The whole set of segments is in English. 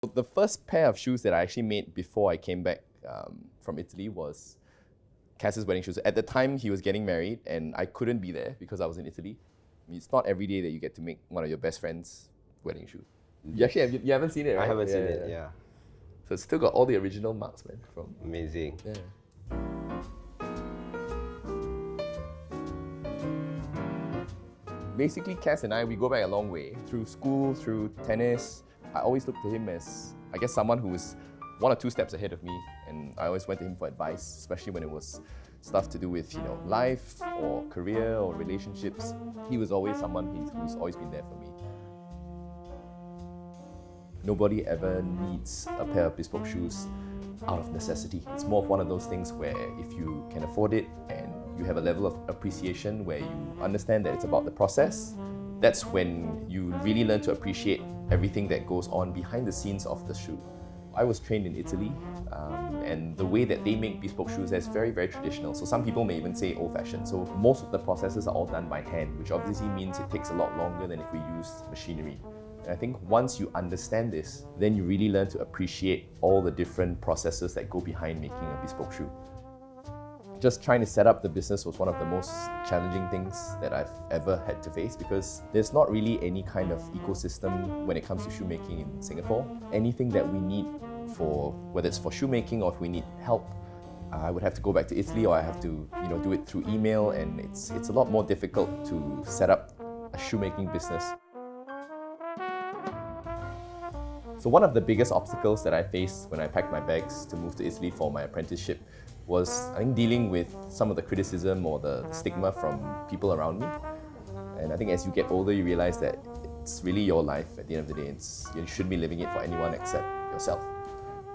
The first pair of shoes that I actually made before I came back from Italy was Cass's wedding shoes. At the time, he was getting married and I couldn't be there because I was in Italy. I mean, it's not every day that you get to make one of your best friend's wedding shoes. You actually you haven't seen it, right? I haven't seen it, yeah. So it's still got all the original marks, man. From Amazing. yeah. Basically, Cass and I, we go back a long way. Through school, through tennis. I always looked to him as, I guess, someone who was 1 or 2 steps ahead of me. And I always went to him for advice, especially when it was stuff to do with, life or career or relationships. He was always someone who's always been there for me. Nobody ever needs a pair of bespoke shoes out of necessity. It's more of one of those things where if you can afford it and you have a level of appreciation where you understand that it's about the process, that's when you really learn to appreciate everything that goes on behind the scenes of the shoe. I was trained in Italy, and the way that they make bespoke shoes is very, very traditional. So some people may even say old-fashioned. So most of the processes are all done by hand, which obviously means it takes a lot longer than if we use machinery. And I think once you understand this, then you really learn to appreciate all the different processes that go behind making a bespoke shoe. Just trying to set up the business was one of the most challenging things that I've ever had to face because there's not really any kind of ecosystem when it comes to shoemaking in Singapore. Anything that we need for, whether it's for shoemaking or if we need help, I would have to go back to Italy or I have to do it through email, and it's a lot more difficult to set up a shoemaking business. So one of the biggest obstacles that I faced when I packed my bags to move to Italy for my apprenticeship was, I think, dealing with some of the criticism or the stigma from people around me. And I think as you get older, you realize that it's really your life at the end of the day. You shouldn't be living it for anyone except yourself.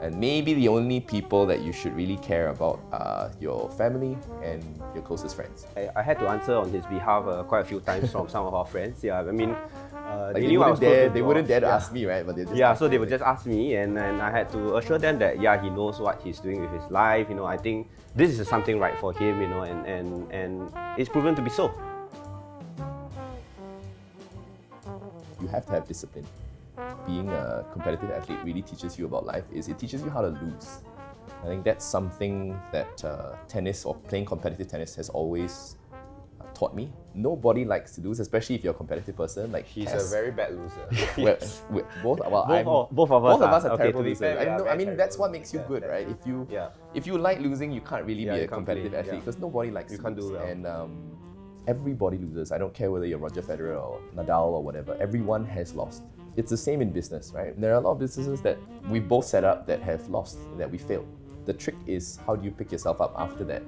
And maybe the only people that you should really care about are your family and your closest friends. I had to answer on his behalf quite a few times from some of our friends. Yeah, I mean, they knew I was close to Josh. They wouldn't dare to ask me, right? But so they would just ask me, and I had to assure them that he knows what he's doing with his life. I think this is something right for him. And it's proven to be so. You have to have discipline. Being a competitive athlete really teaches you about life. It teaches you how to lose. I think that's something that tennis or playing competitive tennis has always taught me. Nobody likes to lose, especially if you're a competitive person. Like he's a very bad loser. Yes. Both of us are terrible losers. I mean, that's what makes you good, right? If you like losing, you can't really be a competitive athlete because nobody likes to lose. Well. And everybody loses. I don't care whether you're Roger Federer or Nadal or whatever. Everyone has lost. It's the same in business, right? There are a lot of businesses that we've both set up that have lost, that we failed. The trick is, how do you pick yourself up after that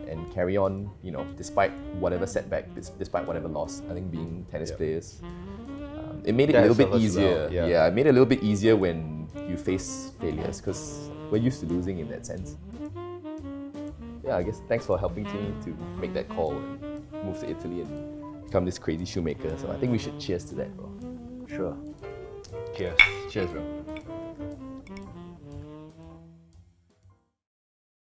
and carry on, despite whatever setback, despite whatever loss. I think being tennis players, it made it a little bit easier. Well, yeah. It made it a little bit easier when you face failures because we're used to losing in that sense. Yeah, I guess thanks for helping me to make that call and move to Italy and become this crazy shoemaker. So I think we should cheers to that, bro. Sure. Cheers. Cheers, bro.